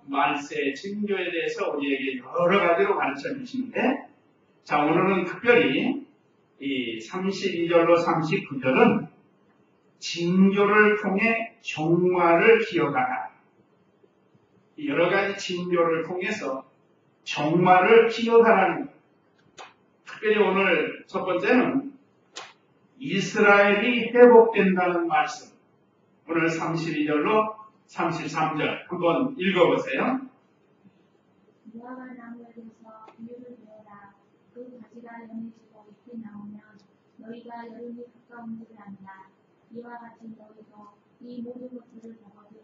말세, 징조에 대해서 우리에게 여러 가지로 가르쳐 주시는데, 자, 오늘은 특별히 이 32절로 39절은 징조를 통해 종말을 기억하라. 여러 가지 징조를 통해서 종말을 기억하라는 것. 특별히 오늘 첫 번째는 이스라엘이 회복된다는 말씀. 오늘 32절로 33절 한번 읽어보세요. 무화과 나무에서 비유를 배워라. 그 가지가 연해지고 잎이 나오면 너희가 여름이 가까운 줄 안다. 이와 같이 너희도 이 모든 것들을 보거든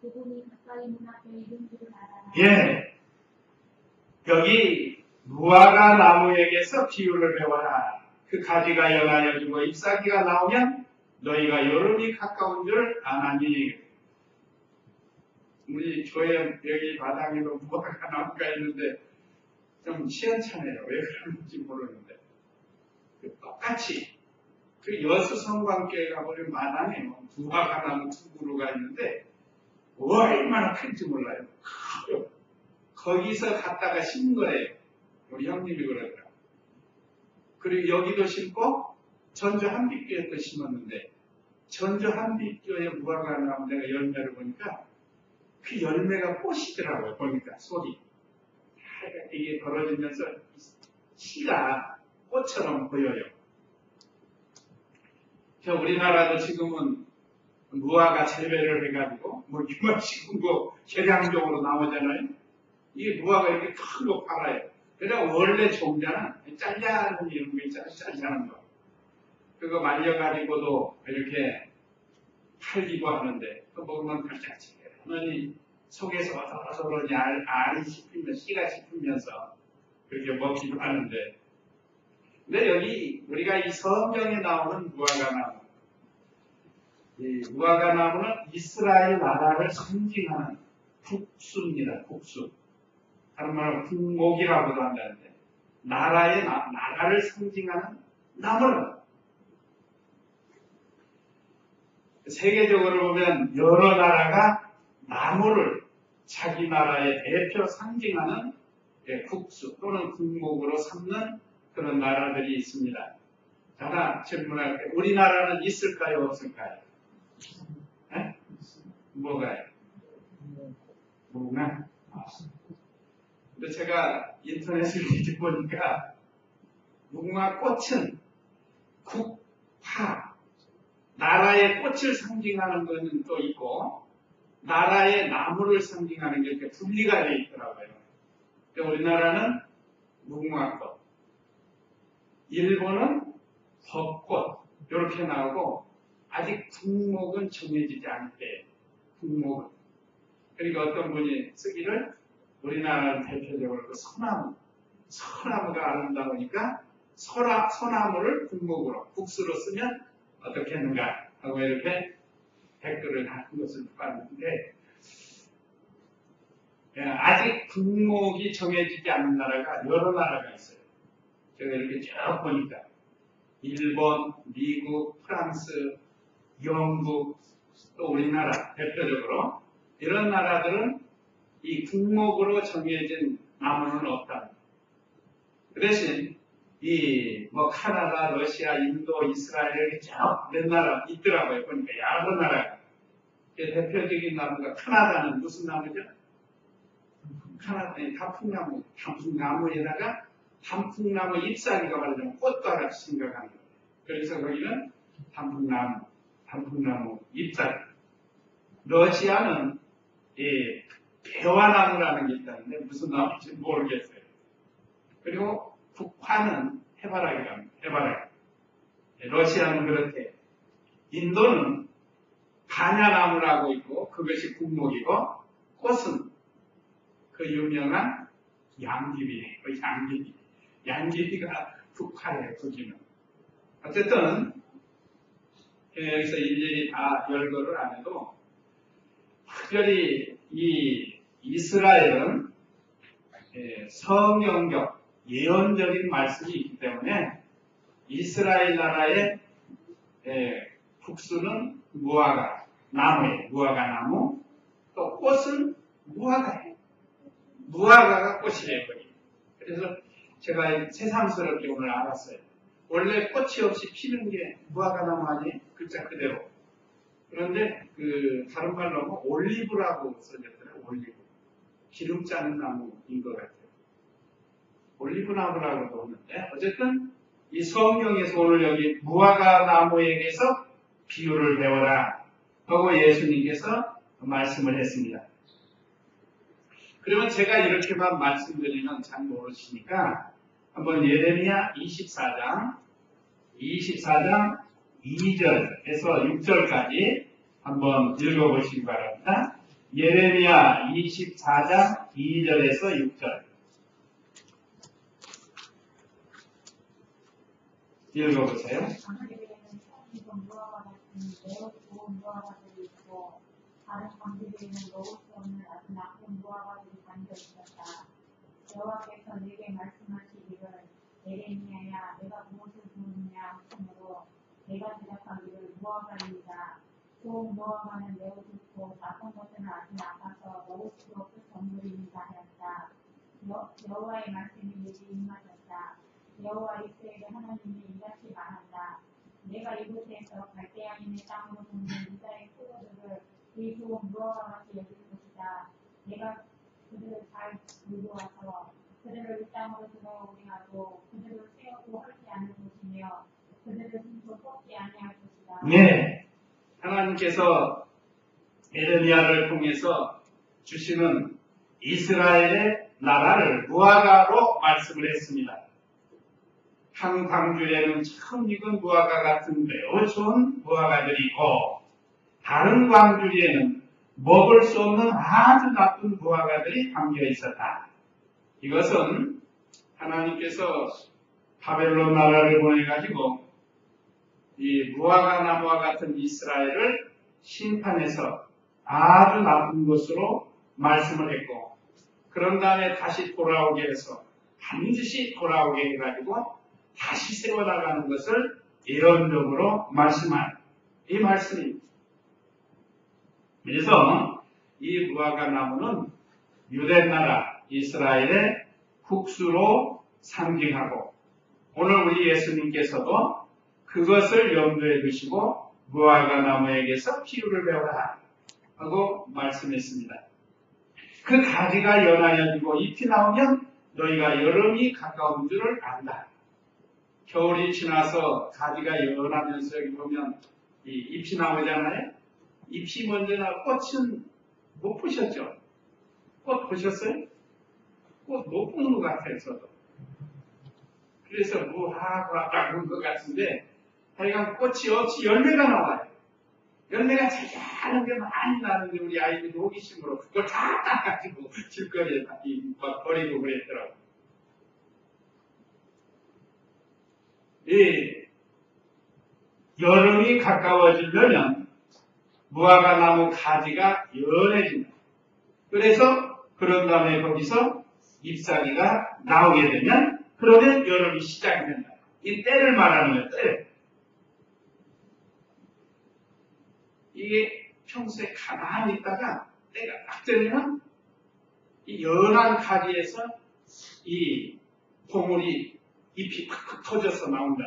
그분이 가까이 문 앞에 있는 줄을 알아라. 예, 여기 무화과 나무에게서 비유를 배워라. 그 가지가 연하여지고 잎사귀가 나오면 너희가 여름이 가까운 줄 아나니. 우리 교회 여기 마당에도 무화과 나무가 있는데 좀 시원찮아요. 왜 그런지 모르는데 똑같이 그 여수성광교회 가보면 마당에 무화과 나무 두 그루가 있는데 얼마나 큰지 몰라요. 거기서 갖다가 심은 거예요. 우리 형님이 그러더라고요. 그리고 여기도 심고 전주 한빛교회도 심었는데 전주 한빛교회 무화과 나무 내가 열매를 보니까 그 열매가 꽃이더라고요. 보니까 속이 이게 벌어지면서 씨가 꽃처럼 보여요. 우리나라도 지금은 무화과 재배를 해가지고 유마식은 계량적으로 나오잖아요. 이게 무화과 이렇게 큰 거 팔아요. 그러니까 원래 종자는 잘라는 이런 거 있잖아요. 잘라는 거. 그거 말려가지고도 이렇게 팔기도 하는데 그 먹으면 달짝지근하니 속에서 어서 그러니 알이 씹히면 씨가 씹히면서 그렇게 먹기도 하는데, 근데 여기 우리가 이 성경에 나오는 무화과 나무, 이 무화과 나무는 이스라엘 나라를 상징하는 국수입니다. 국수. 다른 말로 국목이라고도 한다는데 나라를 상징하는 나무는 세계적으로 보면 여러 나라가 나무를 자기 나라의 대표 상징하는 국수 또는 국목으로 삼는 그런 나라들이 있습니다. 하나 질문할게요. 우리나라는 있을까요? 없을까요? 네? 뭐가요? 뭐가? 근데 제가 인터넷을 뒤져보니까 무궁화 꽃은 국화, 나라의 꽃을 상징하는 것은 또 있고 나라의 나무를 상징하는 게 이렇게 분리가 되어 있더라고요. 우리나라는 무궁화꽃, 일본은 벚꽃 이렇게 나오고 아직 국목은 정해지지 않을 때 국목은. 그러니까 어떤 분이 쓰기를 우리나라는 대표적으로 그 소나무가 아름다우니까 소나무를 국목으로 국수로 쓰면 어떻겠는가 하고 이렇게 댓글을 달은 것을 봤는데, 아직 국목이 정해지지 않은 나라가 여러 나라가 있어요. 제가 이렇게 쭉 보니까 일본, 미국, 프랑스, 영국, 또 우리나라 대표적으로 이런 나라들은 이 국목으로 정해진 나무는 없다. 그 대신 카나다, 러시아, 인도, 이스라엘 이렇게 쭉 몇 나라 있더라고요. 보니까 여러 나라가. 대표적인 나무가 카나다는 무슨 나무죠? 카나다의 단풍나무, 단풍나무에다가 단풍나무 잎사귀가 말하자면 꽃과 같이 생각하는 거예요. 그래서 거기는 단풍나무 잎사귀. 러시아는 배화나무라는 게 있다는데 무슨 나무인지 모르겠어요. 그리고 북한은 해바라기라고 합니다. 해바라기. 러시아는 그렇게. 인도는 바냐나무라고 있고 그것이 국목이고 꽃은 그 유명한 양귀비예요. 양귀비가 북한이에요. 거기는. 어쨌든 여기서 일일이 다 열거를 안 해도 특별히 이 이스라엘은 성경적 예언적인 말씀이 있기 때문에 이스라엘 나라의 국수는 무화과 나무예요. 무화과 나무. 또 꽃은 무화과예요. 무화과가 꽃이래요. 거기. 그래서 제가 새삼스럽게 오늘 알았어요. 원래 꽃이 없이 피는 게 무화과나무 아니에요? 글자 그대로. 그런데 다른 말로 하면 올리브라고 써졌더라고요. 올리브. 기름 짜는 나무인 것 같아요. 올리브 나무라고도 하는데 어쨌든 이 성경에서 오늘 여기 무화과 나무에게서 비유를 배워라 하고 예수님께서 말씀을 했습니다. 그러면 제가 이렇게만 말씀드리면 잘 모르시니까 한번 예레미야 24장 2절에서 6절까지 한번 읽어보시기 바랍니다. 예레미야 24장 2절에서 6절 읽어보세요. 광야에는 지금 무화과 같은 매우 좋은 무화과들이 있고 다른 광지들에는 먹을 수 없는 아주 나쁜 무화과들이 담겨 있었다. 여호와께서 내게 말씀하시기를 예레미야야 내가 무엇을 주느냐 하므로 내가 대답하기를 무화과입니다. 좋은 무화과는 매우 좋고 나쁜 것은 아주 나빠서 먹을 수 없을 정도입니다 하였다. 여호와의 말씀이 내게 임하셨다. 여호와 이스라엘의 하나님이 이같이 말한다. 내가 이곳에서 갈대아인의 땅으로 돕는 유다의 포도들을 이 좋은 무화과같이 여길 것이다. 내가 그들을 잘 물어와서 그들을 이 땅으로 들어오게 하고 그들을 세우고 헐지 않을 것이며 그들을 훔쳐 뽑지 아니할 것이다. 네, 하나님께서 예레미야를 통해서 주시는 이스라엘의 나라를 무화과로 말씀을 했습니다. 한 광주에는 처음 익은 무화과 같은 매우 좋은 무화과들이 있고 다른 광주리에는 먹을 수 없는 아주 나쁜 무화과들이 담겨 있었다. 이것은 하나님께서 바벨론 나라를 보내가지고 이 무화과 나무와 같은 이스라엘을 심판해서 아주 나쁜 것으로 말씀을 했고 그런 다음에 다시 돌아오게 해서 반드시 돌아오게 해가지고 다시 세워나가는 것을 예언적으로 말씀한 이 말씀입니다. 그래서 이 무화과 나무는 유대 나라 이스라엘의 국수로 상징하고 오늘 우리 예수님께서도 그것을 염두에 두시고 무화과 나무에게서 비유를 배워라 하고 말씀했습니다. 그 가지가 연하여지고 잎이 나오면 너희가 여름이 가까운 줄을 안다. 겨울이 지나서 가지가 연하면서 여기 보면 이 잎이 나오잖아요. 잎이 먼저 나 꽃은 못 보셨죠? 꽃 보셨어요? 꽃 못 본 것 같아요, 저도. 그래서 무화과라는 것 같은데 하여간 꽃이 없이 열매가 나와요. 열매가 자잘한 게 많이 나는데 우리 아이들이 호기심으로 그걸 다 따가지고 길거리에 막 버리고 그랬더라고요. 이 여름이 가까워지려면 무화과 나무 가지가 연해진다. 그래서 그런 다음에 거기서 잎사귀가 나오게 되면 그러면 여름이 시작이 된다. 이 때를 말하는 거예요. 때. 이게 평소에 가만히 있다가 때가 딱 되면 이 연한 가지에서 이 보물이 잎이 팍팍 터져서 나온다.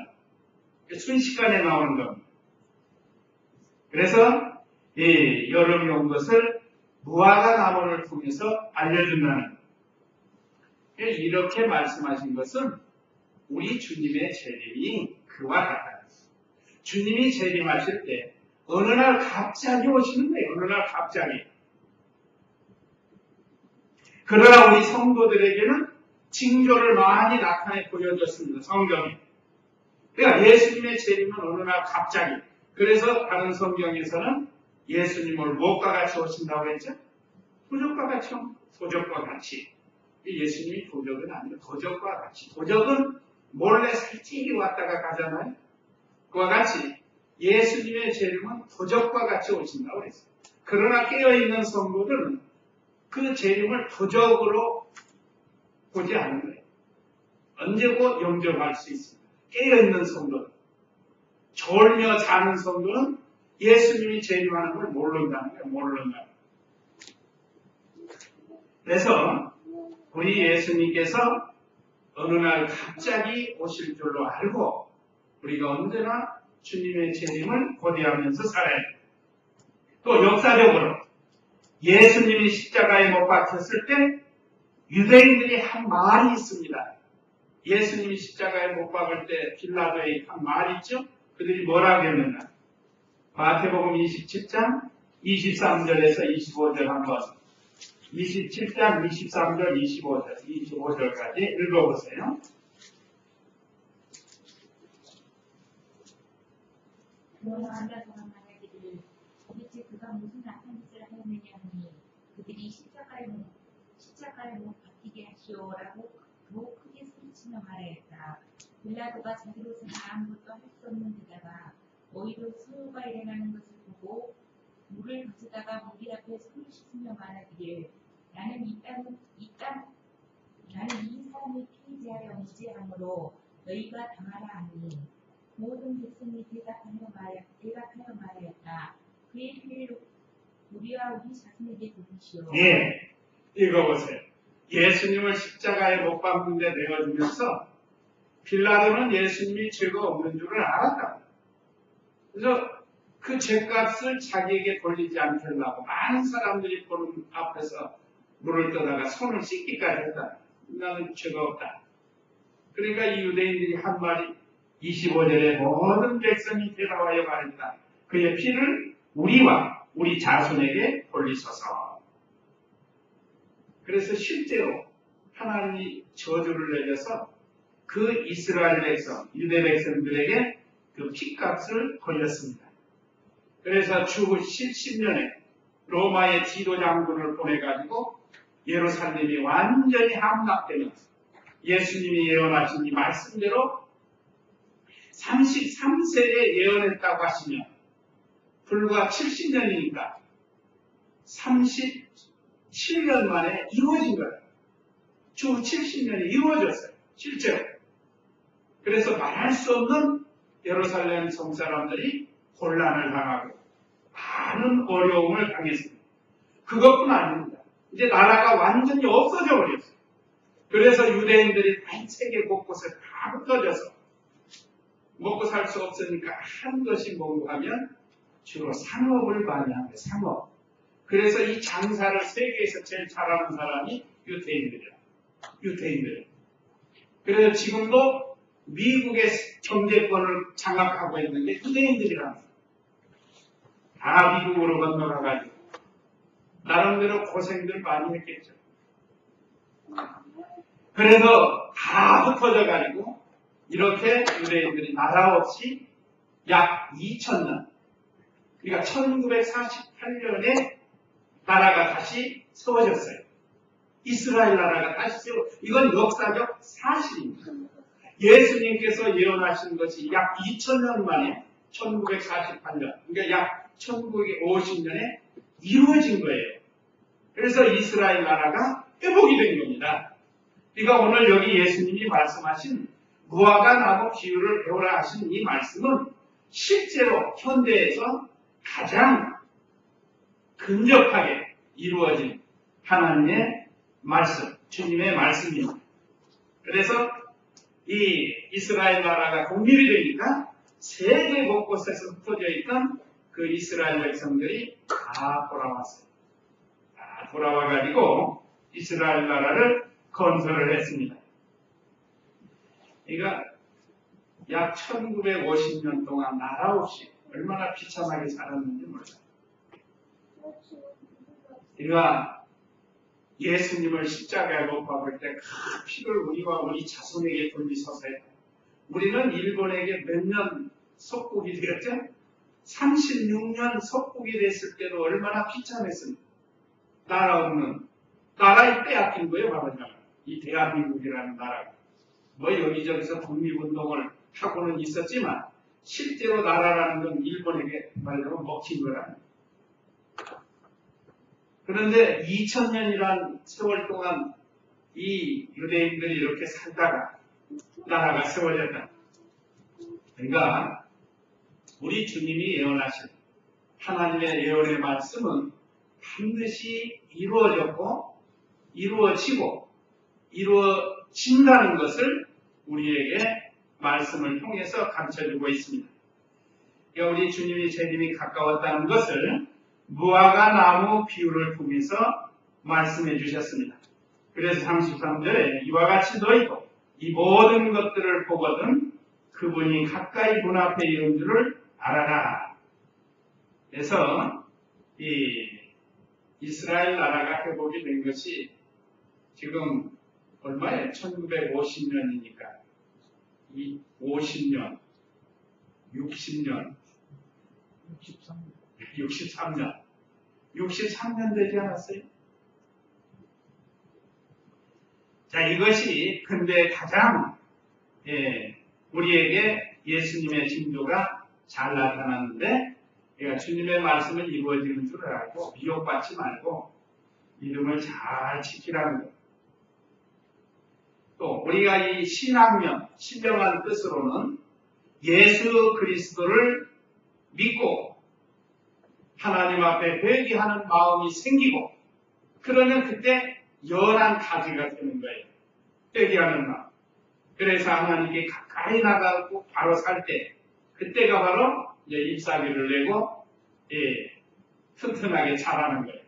순식간에 나오는 겁니다. 그래서 이 여름이 온 것을 무화과 나무를 통해서 알려준다는 거예요. 이렇게 말씀하신 것은 우리 주님의 재림이 그와 같아요. 주님이 재림하실 때 어느 날 갑자기 오시는 거예요. 어느 날 갑자기. 그러나 우리 성도들에게는 징조를 많이 나타내 보여줬습니다. 성경에. 그러니까 예수님의 재림은 어느 날 갑자기. 그래서 다른 성경에서는 예수님을 무엇과 같이 오신다고 했죠? 도적과 같이 옵니다. 도적과 같이. 예수님이 도적은 아니고 도적과 같이. 도적은 몰래 살찌게 왔다가 가잖아요. 그와 같이 예수님의 재림은 도적과 같이 오신다고 했어요. 그러나 깨어있는 성도들은 그 재림을 도적으로 보지 않는 거예요. 언제고 영접할 수 있습니다. 깨어있는 성도는. 졸며 자는 성도는 예수님이 재림하는 걸 모른다는 거예요. 모른다는 거예요. 그래서 우리 예수님께서 어느 날 갑자기 오실 줄로 알고 우리가 언제나 주님의 재림을 고대하면서 살아야 돼요. 또 역사적으로 예수님이 십자가에 못 박혔을 때 유대인들이 한 말이 있습니다. 예수님이 십자가에 못 박을 때 빌라도에 한 말이 있죠. 그들이 뭐라고 했느냐. 마태복음 27장 23절에서 25절 한번 27장 23절 25절까지 읽어보세요. 너와 앉아서 말하기를 도대체 그가 무슨 나쁜 짓을 하였느냐 하니 그들이 십자가에 못 박히게 하시오라고 더욱 크게 소리치며 말하였다. 빌라도가 자기로서는 아무것도 할 수 없는 데다가 너희도 서로가 일어나는 것을 보고 물을 가져다가 무리 앞에 손을 씻으며 말하기를 나는 이 사람의 피의자여 무죄함으로 너희가 당하라 하니 모든 백성이 대답하여 말하였다. 그의 피를 우리와 우리 자손에게 부으시오. 예, 읽어보세요. 예수님을 십자가에 못 박는 데 내어주면서 빌라도는 예수님이 죄가 없는 줄을 알았다. 그래서 그 죄값을 자기에게 돌리지 않으려고 많은 사람들이 보는 앞에서 물을 떠다가 손을 씻기까지 했다. 나는 죄가 없다. 그러니까 이 유대인들이 한 말이 25절에 모든 백성이 대답하여 말했다. 그의 피를 우리와 우리 자손에게 돌리소서. 그래서 실제로 하나님이 저주를 내려서 그 이스라엘 백성, 유대 백성들에게 그 피값을 돌렸습니다. 그래서 주 70년에 로마의 디도 장군을 보내가지고 예루살렘이 완전히 함락되면 예수님이 예언하신 이 말씀대로 33세에 예언했다고 하시면 불과 70년이니까 37년 만에 이루어진 거예요. 주 70년이 이루어졌어요. 실제로. 그래서 말할 수 없는 예루살렘 성사람들이 혼란을 당하고 많은 어려움을 당했습니다. 그것뿐 아닙니다. 이제 나라가 완전히 없어져 버렸어요. 그래서 유대인들이 다 세계 곳곳에 다 흩어져서 먹고 살 수 없으니까 한 것이 뭔가 하면 주로 상업을 많이 합니다. 상업. 그래서 이 장사를 세계에서 제일 잘하는 사람이 유대인들이에요. 그래서 지금도 미국의 경제권을 장악하고 있는 게 유대인들이라는 거예요. 다 미국으로 건너가가지고 나름대로 고생들 많이 했겠죠. 그래서 다 흩어져가지고 이렇게 유대인들이 나라 없이 약 2000년, 그러니까 1948년에 나라가 다시 세워졌어요. 이스라엘 나라가 다시 이건 역사적 사실입니다. 예수님께서 예언하신 것이 약 2000년 만에 1948년, 그러니까 약 1950년에 이루어진 거예요. 그래서 이스라엘 나라가 회복이 된 겁니다. 그러니까 오늘 여기 예수님이 말씀하신 무화과 나무 비유를 배우라 하신 이 말씀은 실제로 현대에서 가장 근접하게 이루어진 하나님의 말씀, 주님의 말씀입니다. 그래서 이 이스라엘 나라가 독립이 되니까 세계 곳곳에서 흩어져 있던 그 이스라엘 백성들이 다 돌아왔어요. 다 돌아와가지고 이스라엘 나라를 건설을 했습니다. 그러니까 약 1950년 동안 나라 없이 얼마나 비참하게 살았는지 몰라요. 그러니까 예수님을 십자가에 못 박을 때 그 피를 우리와 우리 자손에게 돌리소서. 우리는 일본에게 몇 년 속국이 되었죠? 36년 속국이 됐을 때도 얼마나 비참했습니까? 나라 없는, 나라에 빼앗긴 거예요, 바로 이 대한민국이라는 나라가. 뭐 여기저기서 독립운동을 하고는 있었지만 실제로 나라라는 건 일본에게 말로 먹힌 거라는. 그런데 2000년이란 세월 동안 이 유대인들이 이렇게 살다가 나라가 세워졌다. 그러니까 우리 주님이 예언하신 하나님의 예언의 말씀은 반드시 이루어졌고 이루어지고 이루어진다는 것을 우리에게 말씀을 통해서 가르쳐주고 있습니다. 그러니까 우리 주님이 재림이 가까웠다는 것을 무화과 나무 비유를 통해서 말씀해 주셨습니다. 그래서 33절에 이와 같이 너희도 이 모든 것들을 보거든 그분이 가까이 문 앞에 이른 줄을 알아라. 그래서 이 이스라엘 나라가 회복이 된 것이 지금 얼마예요? 1950년이니까 이 50년, 60년, 63년 되지 않았어요? 자, 이것이 근데 가장 우리에게 예수님의 징조가 잘 나타났는데 그러니까 주님의 말씀은 이루어지는 줄 알고 미혹받지 말고 믿음을 잘 지키라는 거예요. 또 우리가 이 신앙면, 신령한 뜻으로는 예수 그리스도를 믿고 하나님 앞에 회개하는 마음이 생기고 그러면 그때 열한 가지가 되는 거예요. 회개하는 마음. 그래서 하나님께 가까이 나가고 바로 살 때 그때가 바로 이제 잎사귀를 내고 튼튼하게 자라는 거예요.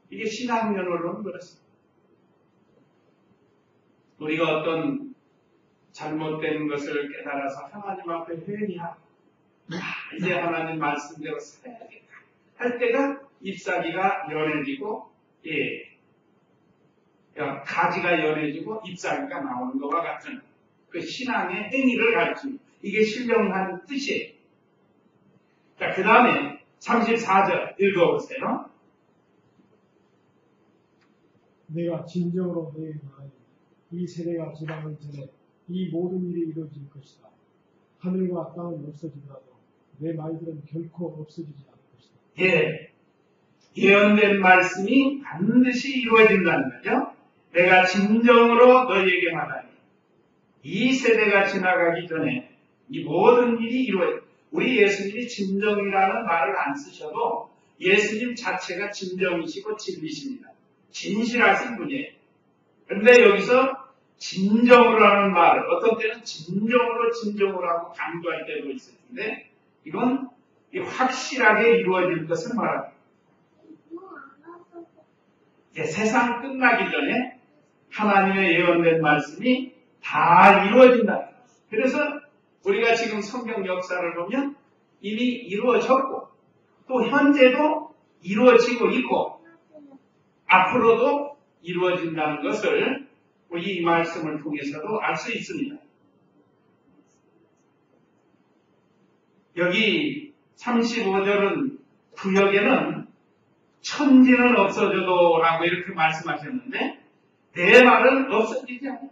이게 신앙면으로는 그렇습니다. 우리가 어떤 잘못된 것을 깨달아서 하나님 앞에 회개하고 이제 하나님 말씀대로 살아야겠다 할 때가 잎사귀가 연해지고 가지가 연해지고 잎사귀가 나오는 것과 같은 그 신앙의 행위를 가르칩니다. 이게 신령한 뜻이에요. 자, 그 다음에 34절 읽어보세요. 내가 진정으로 너에게 말하니 이 세대가 지나가기 전에 이 모든 일이 이루어질 것이다. 하늘과 땅은 없어지더라도 내 말들은 결코 없어지지 않을 것이다. 예, 예언된 말씀이 반드시 이루어진다는 거죠. 내가 진정으로 너희에게 말하니 이 세대가 지나가기 전에 이 모든 일이 이루어져. 우리 예수님이 진정이라는 말을 안 쓰셔도 예수님 자체가 진정이시고 진리십니다. 진실하신 분이에요. 그런데 여기서 진정으로 하는 말을 어떤 때는 진정으로 하고 강조할 때도 있을 텐데 이건 확실하게 이루어질 것을 말합니다. 세상 끝나기 전에 하나님의 예언된 말씀이 다 이루어진다. 그래서 우리가 지금 성경 역사를 보면 이미 이루어졌고 또 현재도 이루어지고 있고 앞으로도 이루어진다는 것을 우리 이 말씀을 통해서도 알 수 있습니다. 여기 35절은 구역에는 천지는 없어져도 라고 이렇게 말씀하셨는데 내 말은 없어지지 않아요.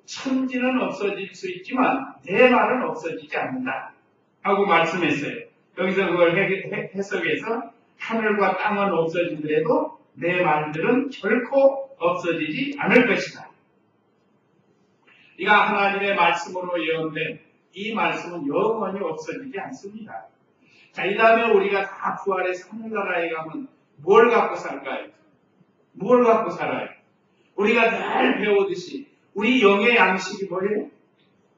천지는 없어질 수 있지만 내 말은 없어지지 않는다 하고 말씀했어요. 여기서 그걸 해석해서 하늘과 땅은 없어지더라도 내 말들은 결코 없어지지 않을 것이다. 이가 하나님의 말씀으로 예언된 이 말씀은 영원히 없어지지 않습니다. 자, 이 다음에 우리가 다 부활해서 하늘나라에 가면 뭘 갖고 살까요? 뭘 갖고 살아요? 우리가 늘 배우듯이 우리 영의 양식이 뭐예요?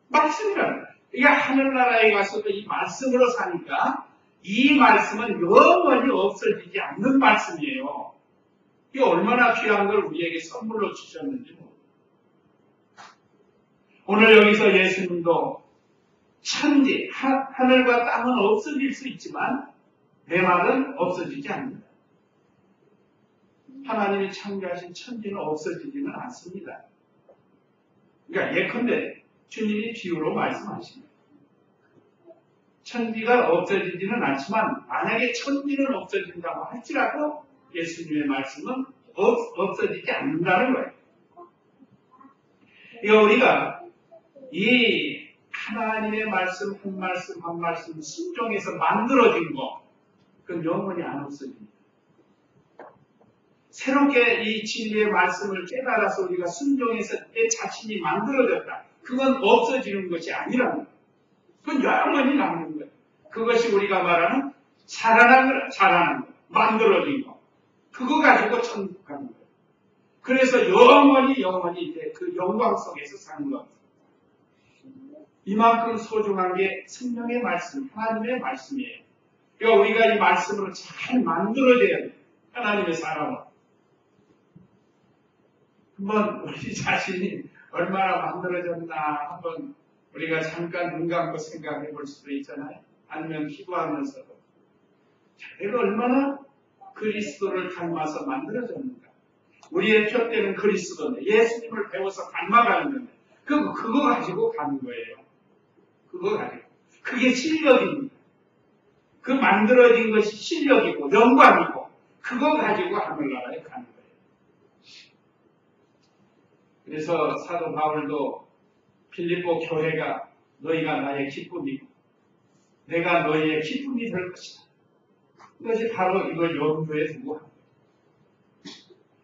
말씀이랍니다. 그러니까 하늘나라에 가서도 이 말씀으로 사니까 이 말씀은 영원히 없어지지 않는 말씀이에요. 이게 얼마나 귀한 걸 우리에게 선물로 주셨는지 모릅니다. 오늘 여기서 예수님도 천지, 하늘과 땅은 없어질 수 있지만 내 말은 없어지지 않는다. 하나님이 창조하신 천지는 없어지지는 않습니다. 그러니까 예컨대 주님이 비유로 말씀하십니다. 천지가 없어지지는 않지만 만약에 천지는 없어진다고 할지라도 예수님의 말씀은 없어지지 않는다는 거예요. 그러니까 우리가 이 하나님의 말씀 한 말씀 순종해서 만들어진 거 그건 영원히 안 없어집니다. 새롭게 이 진리의 말씀을 깨달아서 우리가 순종해서 내 자신이 만들어졌다. 그건 없어지는 것이 아니라는 거예요. 그건 영원히 남는 거예요. 그것이 우리가 말하는 자라는 거, 만들어진 거. 그거 가지고 천국 가는 거예요. 그래서 영원히 이제 그 영광 속에서 사는 겁니다. 이만큼 소중한 게 성령의 말씀, 하나님의 말씀이에요. 그러니까 우리가 이 말씀으로 잘 만들어져야 돼요. 하나님의 사람을. 한번 우리 자신이 얼마나 만들어졌나 한번 우리가 잠깐 눈 감고 생각해 볼 수도 있잖아요. 아니면 기도하면서도 내가 얼마나 그리스도를 닮아서 만들어졌는가. 우리의 표대는 그리스도인데 예수님을 배워서 닮아가는 건데 그거 가지고 가는 거예요. 그거 가지고. 그게 실력입니다. 그 만들어진 것이 실력이고 영광이고 그거 가지고 하늘나라에 가는 거예요. 그래서 사도 바울도 필립보 교회가 너희가 나의 기쁨이고 내가 너희의 기쁨이 될 것이다. 이것이 바로 이걸 염두에 두고 합니다.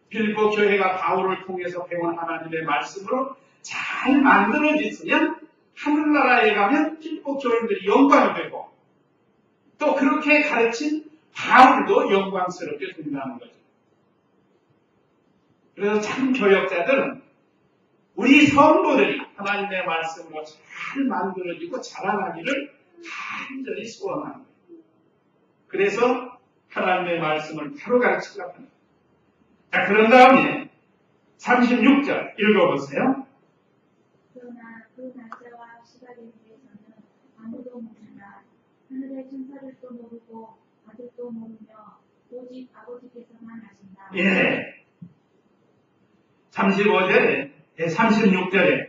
필립보 교회가 바울을 통해서 배운 하나님의 말씀으로 잘 만들어졌으면 하늘나라에 가면 필립보 교인들이 영광이 되고 또 그렇게 가르친 바울도 영광스럽게 된다는 거죠. 그래서 참 교역자들은 우리 성도들이 하나님의 말씀으로 잘 만들어지고 자라나기를 간절히 소원합니다. 그래서 하나님의 말씀을 바로 가르치려고 합니다. 자, 그런 다음에 36절 읽어보세요. 그러나 그 날짜와 시간에 대해서는 아무도 모른다. 하늘의 천사들도 모르고 아들도 모르며 오직 아버지께서만 아신다. 예. 35절에 36절에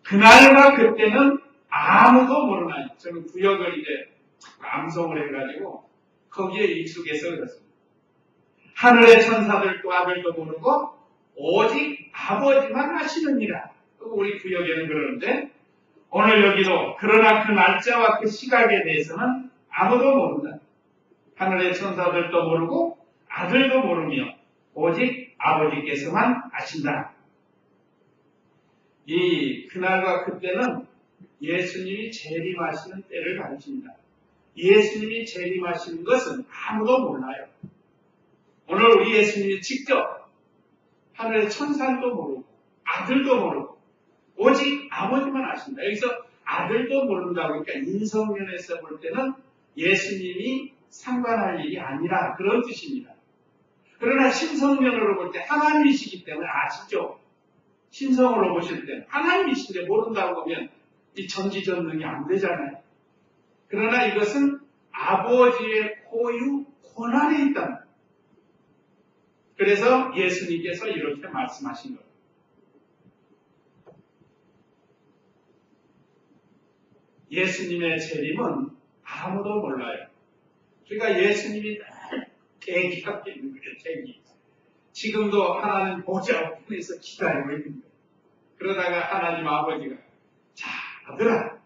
그날과 그때는 아무도 모르나니. 저는 구역을 이제 암송을 해가지고 거기에 익숙해서 그렇습니다. 하늘의 천사들도 아들도 모르고 오직 아버지만 아시느니라. 우리 구역에는 그러는데 오늘 여기도 그러나 그 날짜와 그 시각에 대해서는 아무도 모른다. 하늘의 천사들도 모르고 아들도 모르며 오직 아버지께서만 아신다. 이 그날과 그때는 예수님이 재림하시는 때를 가르칩니다. 예수님이 재림하시는 것은 아무도 몰라요. 오늘 우리 예수님이 직접 하늘의 천사도 모르고 아들도 모르고 오직 아버지만 아신다. 여기서 아들도 모른다고 하니까 인성면에서 볼 때는 예수님이 상관할 일이 아니라 그런 뜻입니다. 그러나 신성면으로 볼 때 하나님이시기 때문에 아시죠. 신성으로 보실 때 하나님이신데 모른다고 하면 이 전지전능이 안 되잖아요. 그러나 이것은 아버지의 고유 권한에 있다. 그래서 예수님께서 이렇게 말씀하신 거예요. 예수님의 재림은 아무도 몰라요. 그러니까 예수님이 대기하고 있는 거예요. 대기. 지금도 하나님 보좌 앞에서 기다리고 있는 거예요. 그러다가 하나님 아버지가 자 아들아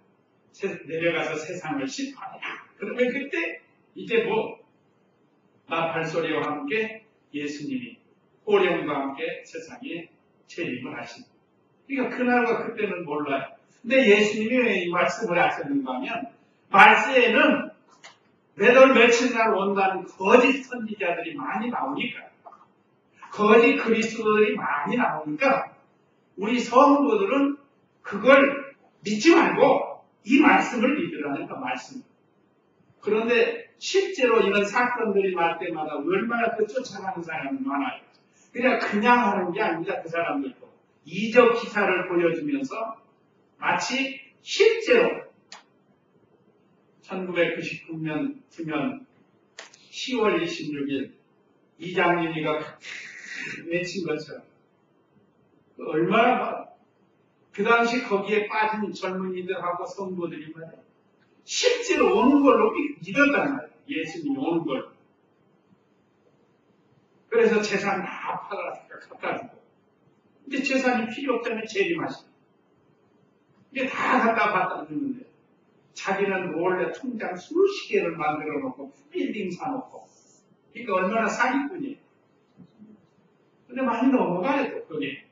내려가서 세상을 심판해라. 그러면 그때 이제 나 발소리와 함께 예수님이 호령과 함께 세상에 재림을 하십니다. 그러니까 그날과 그때는 몰라요. 근데 예수님이 왜 이 말씀을 하셨는가 하면 말세에는 몇월 며칠 날 온다는 거짓 선지자들이 많이 나오니까 거짓 그리스도들이 많이 나오니까 우리 성도들은 그걸 믿지 말고 이 말씀을 믿으라는 그 말씀. 그런데 실제로 이런 사건들이 날 때마다 얼마나 그 쫓아가는 사람이 많아요. 그냥 하는 게 아니라 그 사람들도 이적 기사를 보여주면서 마치 실제로 1999년 10월 26일 이장윤이가 외친 것처럼 얼마나 그 당시 거기에 빠진 젊은이들하고 성도들이 말이에요. 실제로 오는 걸로 믿었단 말이에요. 예수님이 오는 걸로. 그래서 재산 다 갖다 주고 이제 재산이 필요 없다면 재림하시고 이게 다 갖다 주는데 자기는 몰래 통장 수십 개를 만들어 놓고 빌딩 사놓고 이게 얼마나 사기꾼이에요. 근데 많이 넘어가야 돼, 거기에.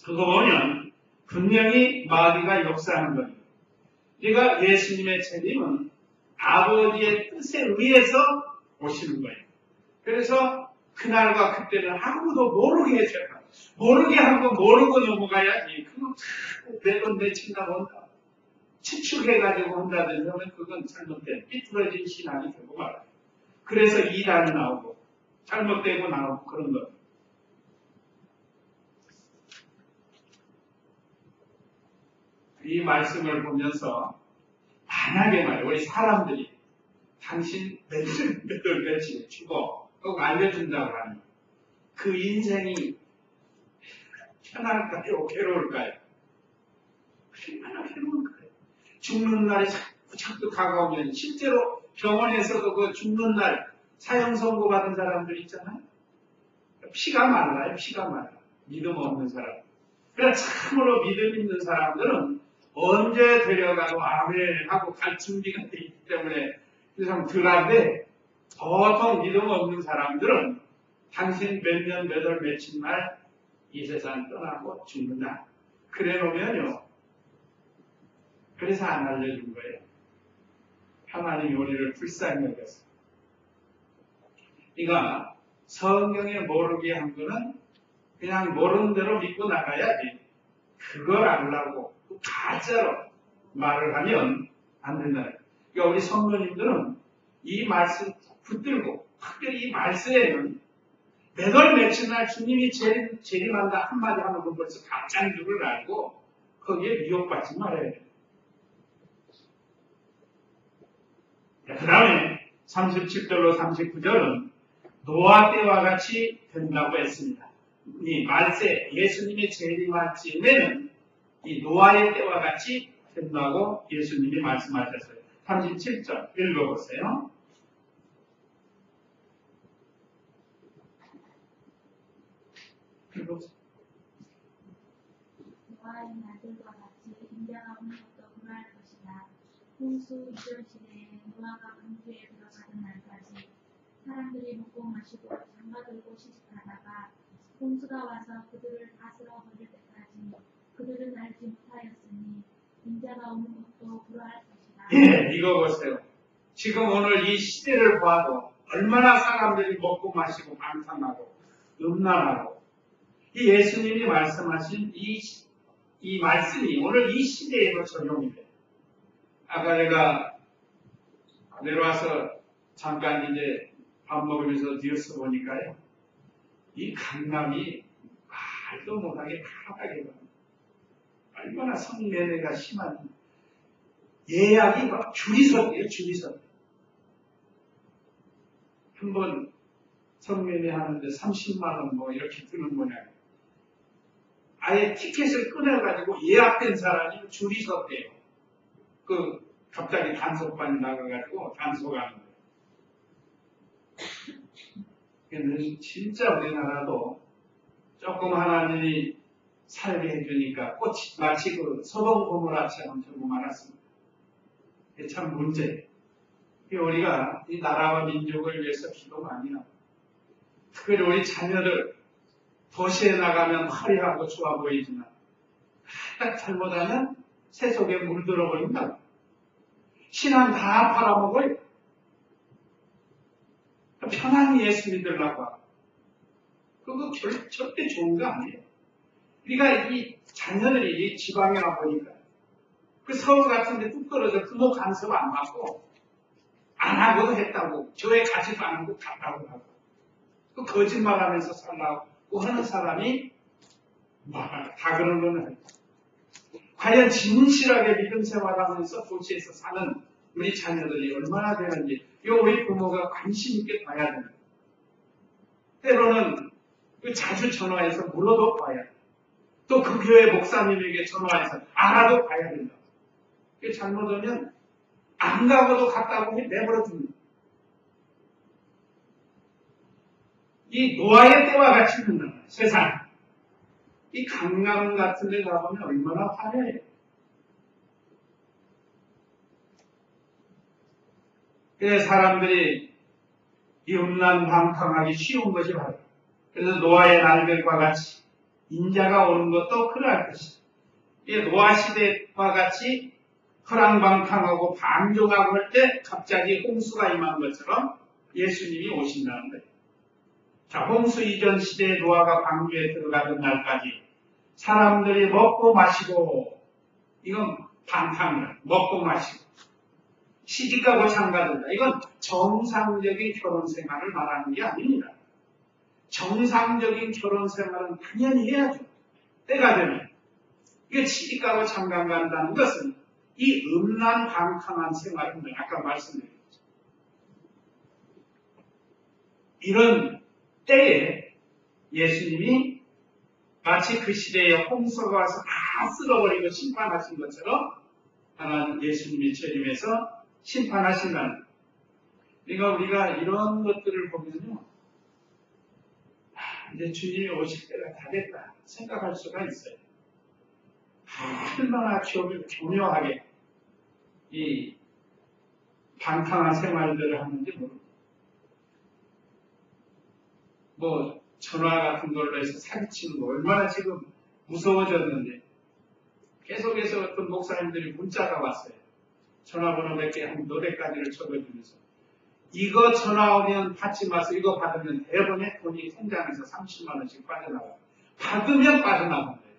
그거 보면 분명히 마귀가 역사하는 겁니다. 그러니까 예수님의 재림은 아버지의 뜻에 의해서 오시는 거예요. 그래서 그날과 그때는 아무도 모르게 해줘요. 모르게 하고 모르고 넘어가야지. 그거 자꾸 매번 내친다고 한다. 추측해가지고 한다든지 하면 그건 잘못된 삐뚤어진 신앙이 되고 말아요. 그래서 이단이 나오고 잘못되고 나오고 그런 것. 이 말씀을 보면서 만약에 말이에요. 우리 사람들이 당신 몇월 며칠 죽어 꼭 알려준다고 하니 그 인생이 편할까요? 괴로울까요? 얼마나 괴로울까요? 죽는 날이 자꾸 다가오면 실제로 병원에서도 그 죽는 날 사형 선고받은 사람들 있잖아요. 피가 말라요. 피가 말라. 믿음 없는 사람. 그래서 참으로 믿음 있는 사람들은 언제 데려가고 아멘 하고 갈 준비가 돼 있기 때문에 좀 덜한데 보통 믿음 없는 사람들은 당신 몇 년, 몇 월, 며칠 날 이 세상 떠나고 죽는다. 그래 놓으면요. 그래서 안 알려준 거예요. 하나님이 우리를 불쌍히 여겼어요. 그러니까 성경에 모르게 한 거는 그냥 모르는 대로 믿고 나가야지. 그걸 알라고 가짜로 말을 하면 안 된다. 그러니까 우리 성도님들은 이 말씀 붙들고 특별히 이 말씀에는 몇 월 며칠 날 주님이 재림한다 한마디 하는 건 벌써 가짜인 줄을 알고 거기에 미혹받지 말아야 돼요. 그 다음에 37절로 39절은 노아 때와 같이 된다고 했습니다. 이 말세 예수님이 재림할 즈음에는 이 노아의 때와 같이 된다고 예수님이 말씀하셨어요. 37절 읽어보세요. 노아의 날들과 같이 인자가 오는 것도 그러할 것이다. 홍수 이전 시대에 노아가 강주에 들어가는 날까지 사람들이 먹고 마시고 장가들고 시집하다가 홍수가 와서 그들을 다스려 버릴 때까지 그들은 알지 못하였으니 인자가 오는 것도 그러할 것이다. 예, 이거 보세요. 지금 오늘 이 시대를 봐도 얼마나 사람들이 먹고 마시고 방탕하고 음란하고 이 예수님이 말씀하신 이 말씀이 오늘 이 시대에도 적용이 돼요. 아까 내가 내려와서 잠깐 이제 밥 먹으면서 뉴스 보니까요. 이 강남이 말도 못하게 파랗게 얼마나 성매매가 심한 예약이 막 줄이 섰대요. 줄이 섰대요. 한번 성매매 하는데 30만 원 뭐 이렇게 드는 모양. 아예 티켓을 끊어가지고 예약된 사람이 줄이 섰대요. 갑자기 단속반이 나가가지고 단속하는 거예요. 진짜 우리나라도 조금 하나님이 살게 해주니까 꽃이 마치 소돔 고모라처럼 전부 많았습니다. 이게 참 문제예요. 우리가 이 나라와 민족을 위해서 기도 많이 하고 특별히 우리 자녀들 도시에 나가면 화려하고 좋아 보이지만 딱 잘못하면 새 속에 물들어 버린다. 신앙 다 팔아먹어요. 편안히 예수 믿으려고 하고 그거 절대 좋은 거 아니에요. 우리가 이 자녀들이 이 지방에 와보니까 그 서울 같은 데 뚝 떨어져 부모 간섭 안 받고 안 하고도 했다고 교회 가지도 않고 갔다고 하고 그 거짓말하면서 살라고 하는 사람이 다 그런 거는 과연 진실하게 믿음 생활하면서 도시에서 사는 우리 자녀들이 얼마나 되는지 우리 부모가 관심 있게 봐야 됩니다. 때로는 자주 전화해서 물어도 봐야 돼. 또 그 교회 목사님에게 전화해서 알아도 봐야 된다. 잘못하면 안 가고도 갔다고 내버려 둡니다. 이 노아의 때와 같이 된다. 세상. 이 강남 같은 데 가보면 얼마나 화려해요. 그래서 사람들이 이 음란 방탕하기 쉬운 것이 바로 그래서 노아의 날들과 같이 인자가 오는 것도 그러할 것이다. 이 노아 시대와 같이 허랑방탕하고 방종하고 할 때 갑자기 홍수가 임한 것처럼 예수님이 오신다는 거예요. 자, 홍수 이전 시대에 노아가 방주에 들어가던 날까지 사람들이 먹고 마시고, 이건 방탕이야. 먹고 마시고 시집가고 장가든다. 이건 정상적인 결혼 생활을 말하는 게 아닙니다. 정상적인 결혼 생활은 당연히 해야죠. 때가 되면. 이게 시집가고 장가 간다는 것은 이 음란 방탕한 생활은 아까 말씀드렸죠. 이런 때에 예수님이 마치 그 시대에 홍수가 와서 다 쓸어버리고 심판하신 것처럼 하나님 예수님이 재림해서 심판하신다는 거예요. 그러니까 우리가 이런 것들을 보면요, 이제 주님이 오실 때가 다 됐다 생각할 수가 있어요. 얼마나 교묘하게 이 방탕한 생활들을 하는지 모르고, 뭐 전화 같은 걸로 해서 사기치는 거 얼마나 지금 무서워졌는데, 계속해서 어떤 목사님들이 문자가 왔어요. 전화번호 몇 개, 한 4대까지를 적어주면서, 이거 전화 오면 받지 마세요. 이거 받으면 대번에 돈이 통장에서 30만 원씩 빠져나가요. 받으면 빠져나간대요.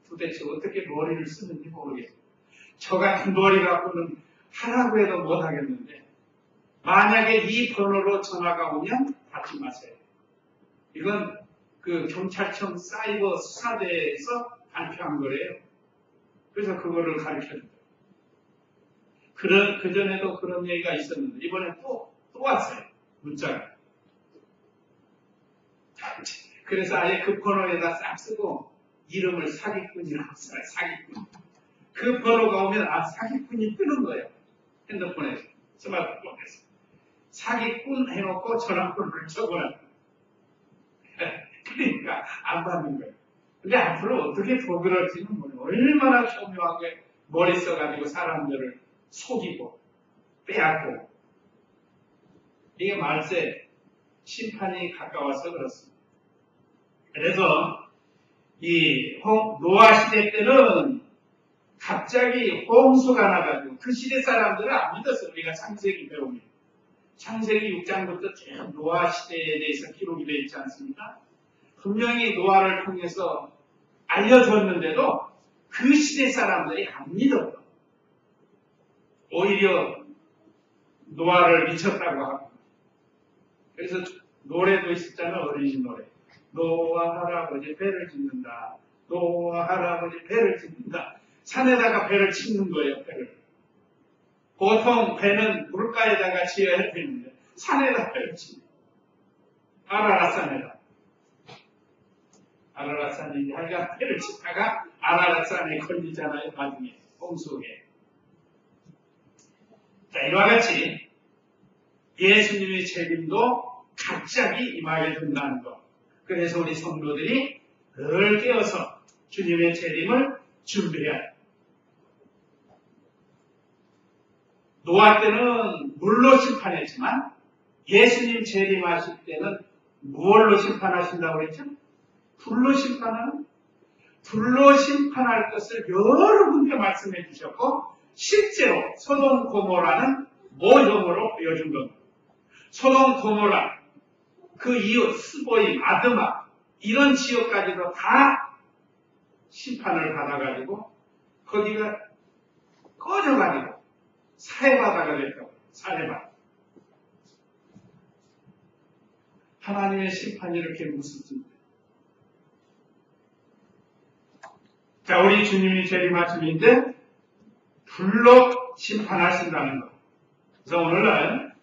도대체 어떻게 머리를 쓰는지 모르겠어요. 저 같은 머리 갖고는 하라고 해도 못하겠는데, 만약에 이 번호로 전화가 오면 받지 마세요. 이건 그 경찰청 사이버 수사대에서 발표한 거래요. 그래서 그거를 가르쳐준다. 그전에도 그런 얘기가 있었는데, 이번에 또 왔어요. 문자가. 그래서 아예 그 번호에다 싹 쓰고, 이름을 사기꾼이라고 써요. 사기꾼. 그 번호가 오면, 사기꾼이 뜨는 거예요. 핸드폰에서. 스마트폰에서. 사기꾼 해놓고 전화번호를 적어놔. 그러니까 안 받는 거예요. 근데 앞으로 어떻게 도그럴지는 모르겠어요. 얼마나 교묘하게 머리 써가지고 사람들을 속이고 빼앗고. 이게 말세 심판이 가까워서 그렇습니다. 그래서 이 노아 시대 때는 갑자기 홍수가 나가지고 그 시대 사람들은 안 믿었어요. 우리가 창세기 배우면. 창세기 6장부터 쭉 노아 시대에 대해서 기록이 되어 있지 않습니까? 분명히 노아를 통해서 알려졌는데도 그 시대 사람들이 안 믿어요. 오히려 노아를 미쳤다고 하고. 그래서 노래도 있었잖아요. 어린이 노래. 노아 할아버지 배를 짓는다. 노아 할아버지 배를 짓는다. 산에다가 배를 짓는 거예요. 배를. 보통 배는 물가에다가 지어야 되는데 산에다 배를 짓는 거예요. 아라랏산에다. 아라랏산이 하여간 배를 짓다가 아라랏산에 걸리잖아요. 나중에 홍수에. 자, 이와 같이 예수님의 재림도 갑자기 임하게 된다는 것. 그래서 우리 성도들이 늘 깨어서 주님의 재림을 준비해야 해요. 노아 때는 물로 심판했지만 예수님 재림하실 때는 무엇로 심판하신다고 그랬죠? 불로 심판하는? 불로 심판할 것을 여러 군데 말씀해 주셨고, 실제로 소돔 고모라는 모형으로 보여준 겁니다. 소돔 고모라, 그 이웃 스보임, 아드마 이런 지역까지도 다 심판을 받아가지고 거기가 꺼져가지고 사해바다가 됐다고. 사해바다. 하나님의 심판이 이렇게 무섭습니다. 자, 우리 주님이 재림하심인데 불로 심판하신다는 것. 그래서 오늘은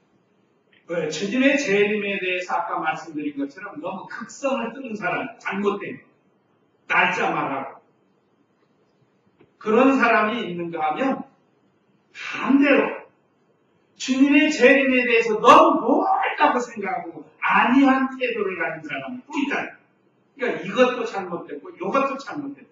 주님의 재림에 대해서 아까 말씀드린 것처럼 너무 극성을 뜨는 사람, 잘못된 것, 날짜 말하고 그런 사람이 있는가 하면 반대로 주님의 재림에 대해서 너무 멀다고 생각하고 안이한 태도를 가진 사람이 또 있잖아요. 그러니까 이것도 잘못됐고 이것도 잘못됐고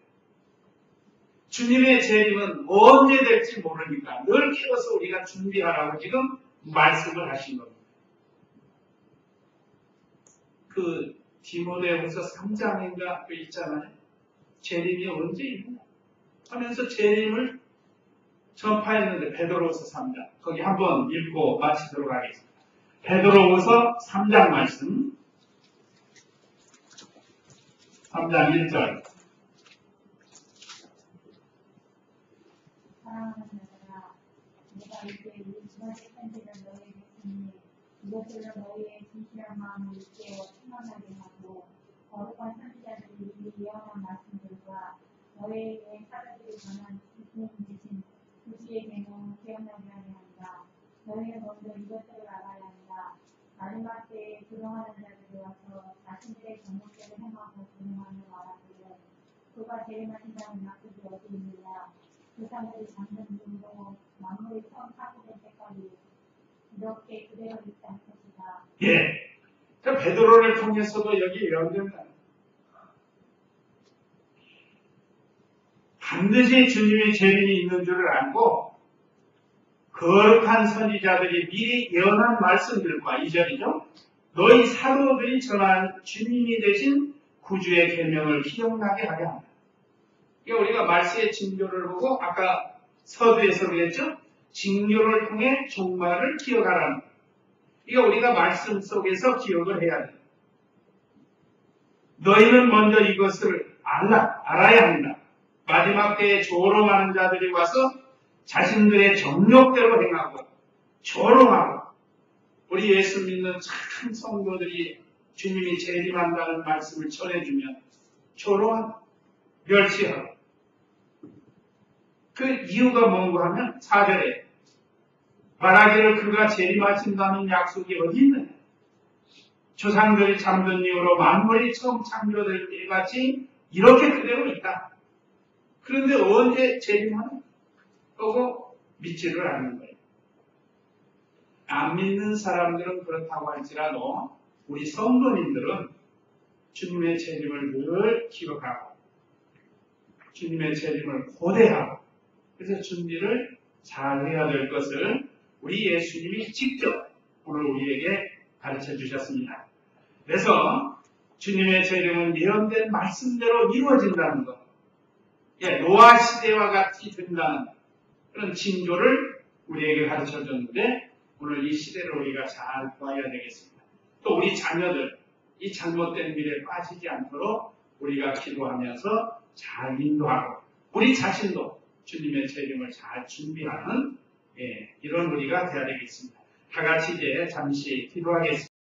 주님의 재림은 언제 될지 모르니까 늘 깨워서 우리가 준비하라고 지금 말씀을 하신 겁니다. 그 디모데후서 3장인가 그 있잖아요. 재림이 언제 있나 하면서 재림을 전파했는데 베드로후서 3장 거기 한번 읽고 마치도록 하겠습니다. 베드로후서 3장 말씀 3장 1절. 사랑하는 자들아, 내가 이제 이 두 가지 편지를 너희에게 쓰니 이것들로 너희의 진실한 마음을 일깨워 충만하게 하고 거룩한 선지자들이 이 예언한 말씀들과 너희에게 사람들이 전한 기쁨이신 구주의 계명을 기억나게 하려 한다. 너희는 먼저 이것들을 알아야 한다. 마지막 때에 부정하는 자들이 와서 자신들의 잘못대로 행하고 부정하며 말하기를 그가 재림하신다는 약속이 어디 있느냐. 그 사람들이 잠든 중으로 만물이 처음 파괴될 때까지 이렇게 그대로 있지 않을 것이다. 예. 그 베드로를 통해서도 여기 예언된다. 반드시 주님의 재림이 있는 줄을 알고 거룩한 선지자들이 미리 예언한 말씀들과 이절이죠. 너희 사도들이 전한 주님이 되신 구주의 계명을 기억나게 하게 합니다. 그러니까 우리가 말세의 징조를 보고 아까 서두에서 그랬죠. 징조를 통해 종말을 기억하라는 거예요. 그러니까 우리가 말씀 속에서 기억을 해야 돼요. 너희는 먼저 이것을 알아야 한다. 마지막 때에 조롱하는 자들이 와서 자신들의 정욕대로 행하고 조롱하고 우리 예수 믿는 참 성도들이 주님이 재림한다는 말씀을 전해주면 조롱하고 멸시하고 그 이유가 뭔가 하면 4절에 말하기를 그가 재림하신다는 약속이 어디 있느냐. 조상들이 잠든 이후로 만물이 처음 창조될 때같이 이렇게 그대로 있다. 그런데 언제 재림하는 거고 믿지를 않는 거예요. 안 믿는 사람들은 그렇다고 할지라도 우리 성도님들은 주님의 재림을 늘 기억하고 주님의 재림을 고대하고 그래서 준비를 잘 해야 될 것을 우리 예수님이 직접 오늘 우리에게 가르쳐 주셨습니다. 그래서 주님의 재림은 예언된 말씀대로 이루어진다는 것. 노아 시대와 같이 된다는 그런 징조를 우리에게 가르쳐 줬는데 오늘 이 시대를 우리가 잘 봐야 되겠습니다. 또 우리 자녀들 이 잘못된 길에 빠지지 않도록 우리가 기도하면서 잘 인도하고 우리 자신도 주님의 재림을 잘 준비하는 이런 우리가 되어야 되겠습니다. 다 같이 이제 잠시 기도하겠습니다.